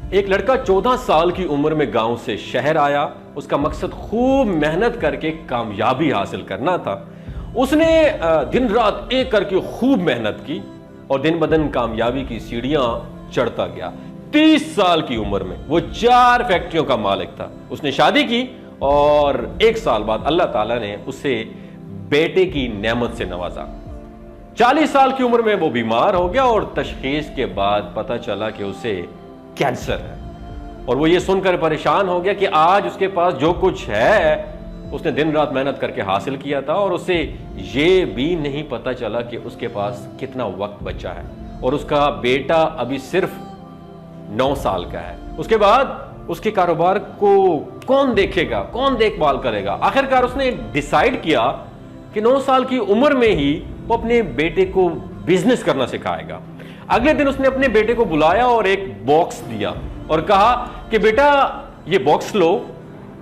एक लड़का 14 साल की उम्र में गांव से शहर आया। उसका मकसद खूब मेहनत करके कामयाबी हासिल करना था। उसने दिन रात एक करके खूब मेहनत की और दिन ब दिन कामयाबी की सीढ़ियां चढ़ता गया। 30 साल की उम्र में वो 4 फैक्ट्रियों का मालिक था। उसने शादी की और 1 साल बाद अल्लाह ताला ने उसे बेटे की नेमत से नवाजा। 40 साल की उम्र में वो बीमार हो गया और तशखीस के बाद पता चला कि उसे कैंसर है। और वो ये सुनकर परेशान हो गया कि आज उसके पास जो कुछ है उसने दिन रात मेहनत करके हासिल किया था और उसे ये भी नहीं पता चला कि उसके पास कितना वक्त बचा है। और उसका बेटा अभी सिर्फ 9 साल का है। उसके बाद उसके कारोबार को कौन देखेगा, कौन देखभाल करेगा। आखिरकार उसने डिसाइड किया कि 9 साल की उम्र में ही वो अपने बेटे को बिजनेस करना सिखाएगा। अगले दिन उसने अपने बेटे को बुलाया और एक बॉक्स दिया और कहा कि बेटा ये बॉक्स लो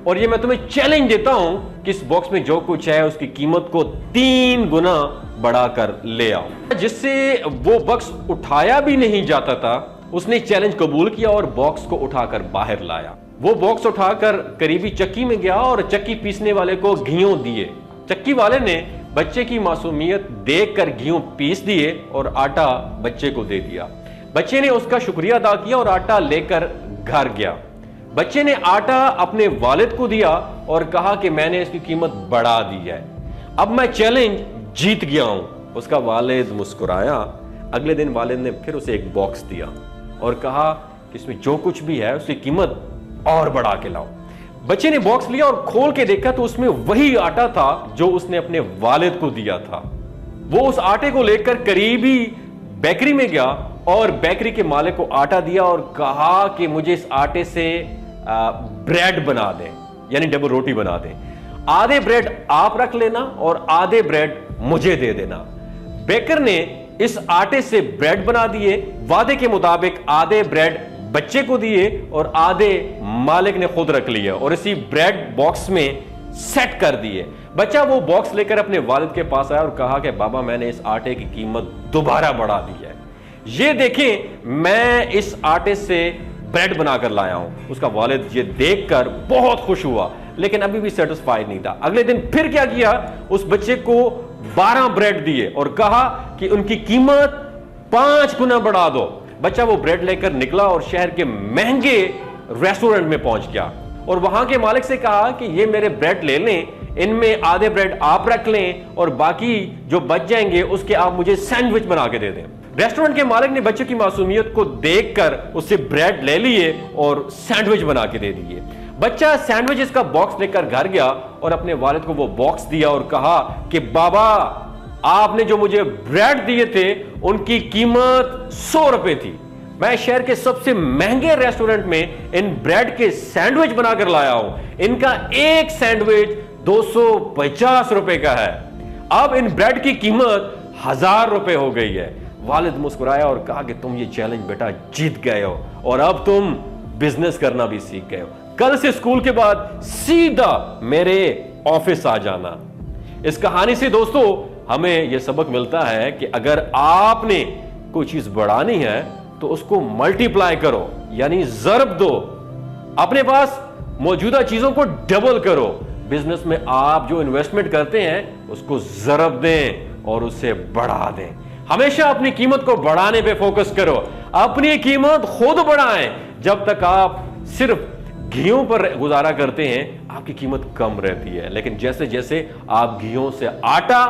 और ये मैं तुम्हें चैलेंज देता हूं कि इस बॉक्स में जो कुछ है उसकी कीमत को 3 गुना बढ़ाकर ले आओ। जिससे वो बॉक्स उठाया भी नहीं जाता था, उसने चैलेंज कबूल किया और बॉक्स को उठाकर बाहर लाया। वो बॉक्स उठाकर करीबी चक्की में गया और चक्की पीसने वाले को घियों दिए। चक्की वाले ने बच्चे की मासूमियत देखकर घियों पीस दिए और आटा बच्चे को दे दिया। बच्चे ने उसका शुक्रिया अदा किया और आटा लेकर घर गया। बच्चे ने आटा अपने वालिद को दिया और कहा कि मैंने इसकी कीमत बढ़ा दी है, अब मैं चैलेंज जीत गया हूं। उसका वालिद मुस्कुराया। अगले दिन वालिद ने फिर उसे एक बॉक्स दिया और कहा कि इसमें जो कुछ भी है उसकी कीमत और बढ़ा के लाओ। बच्चे ने बॉक्स लिया और खोल के देखा तो उसमें वही आटा था जो उसने अपने वालिद को दिया था। वो उस आटे को लेकर करीबी बेकरी में गया और बेकरी के मालिक को आटा दिया और कहा कि मुझे इस आटे से ब्रेड बना दें, यानी डबल रोटी बना दें। आधे ब्रेड आप रख लेना और आधे ब्रेड मुझे दे देना। बेकर ने इस आटे से ब्रेड बना दिए। वादे के मुताबिक आधे ब्रेड बच्चे को दिए और आधे मालिक ने खुद रख लिए और इसी ब्रेड बॉक्स में सेट कर दिए। बच्चा वो बॉक्स लेकर अपने वालिद के पास आया और कहा कि बाबा मैंने इस आटे की कीमत दोबारा बढ़ा दी है, ये देखें मैं इस आटे से ब्रेड बनाकर लाया हूं। उसका वालिद ये देखकर बहुत खुश हुआ लेकिन अभी भी सेटिस्फाइड नहीं था। अगले दिन फिर क्या किया, उस बच्चे को 12 ब्रेड दिए और कहा कि उनकी कीमत 5 गुना बढ़ा दो। बच्चा वो ब्रेड लेकर निकला और शहर के महंगे रेस्टोरेंट में पहुंच गया और वहां के मालिक से कहा कि ये मेरे ब्रेड ले लें, इनमें आधे ब्रेड आप रख लें और बाकी जो बच जाएंगे उसके आप मुझे सैंडविच बना के दे दें। रेस्टोरेंट के मालिक ने बच्चे की मासूमियत को देखकर उससे ब्रेड ले लिए और सैंडविच बना के दे दिए। बच्चा सैंडविच का बॉक्स लेकर घर गया और अपने वालिद को वो बॉक्स दिया और कहा कि बाबा आपने जो मुझे ब्रेड दिए थे उनकी कीमत 100 रुपए थी। मैं शहर के सबसे महंगे रेस्टोरेंट में इन ब्रेड के सैंडविच बनाकर लाया हूं। इनका एक सैंडविच 250 रुपए का है। अब इन ब्रेड की कीमत 1000 रुपए हो गई है। वालिद मुस्कुराया और कहा कि तुम ये चैलेंज बेटा जीत गए हो और अब तुम बिजनेस करना भी सीख गए हो। कल से स्कूल के बाद सीधा मेरे ऑफिस आ जाना। इस कहानी से दोस्तों हमें यह सबक मिलता है कि अगर आपने कोई चीज बढ़ानी है तो उसको मल्टीप्लाई करो, यानी ज़र्ब दो। अपने पास मौजूदा चीजों को डबल करो। बिजनेस में आप जो इन्वेस्टमेंट करते हैं उसको ज़र्ब दें और उसे बढ़ा दें। हमेशा अपनी कीमत को बढ़ाने पे फोकस करो। अपनी कीमत खुद बढ़ाएं। जब तक आप सिर्फ घियों पर गुजारा करते हैं आपकी कीमत कम रहती है, लेकिन जैसे जैसे आप घियों से आटा,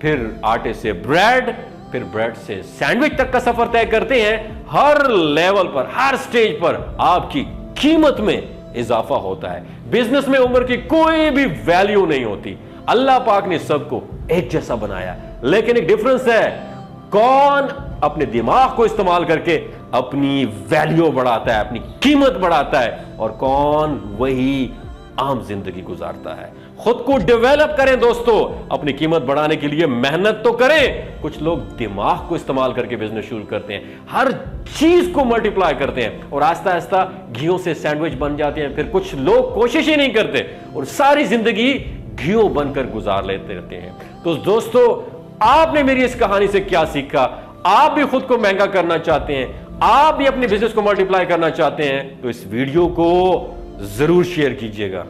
फिर आटे से ब्रेड, फिर ब्रेड से सैंडविच तक का सफर तय करते हैं, हर लेवल पर, हर स्टेज पर आपकी कीमत में इजाफा होता है। बिजनेस में उम्र की कोई भी वैल्यू नहीं होती। अल्लाह पाक ने सबको एक जैसा बनाया, लेकिन एक डिफरेंस है, कौन अपने दिमाग को इस्तेमाल करके अपनी वैल्यू बढ़ाता है, अपनी कीमत बढ़ाता है, और कौन वही आम जिंदगी गुजारता है। खुद को डेवलप करें दोस्तों, अपनी कीमत बढ़ाने के लिए मेहनत तो करें। कुछ लोग दिमाग को इस्तेमाल करके बिजनेस शुरू करते हैं, हर चीज को मल्टीप्लाई करते हैं और आहिस्ता आहिस्ता घियों से सैंडविच बन जाते हैं। फिर कुछ लोग कोशिश ही नहीं करते और सारी जिंदगी घियों बनकर गुजार लेते रहते हैं। तो दोस्तों आपने मेरी इस कहानी से क्या सीखा? आप भी खुद को महंगा करना चाहते हैं, आप भी अपने बिजनेस को मल्टीप्लाई करना चाहते हैं तो इस वीडियो को जरूर शेयर कीजिएगा।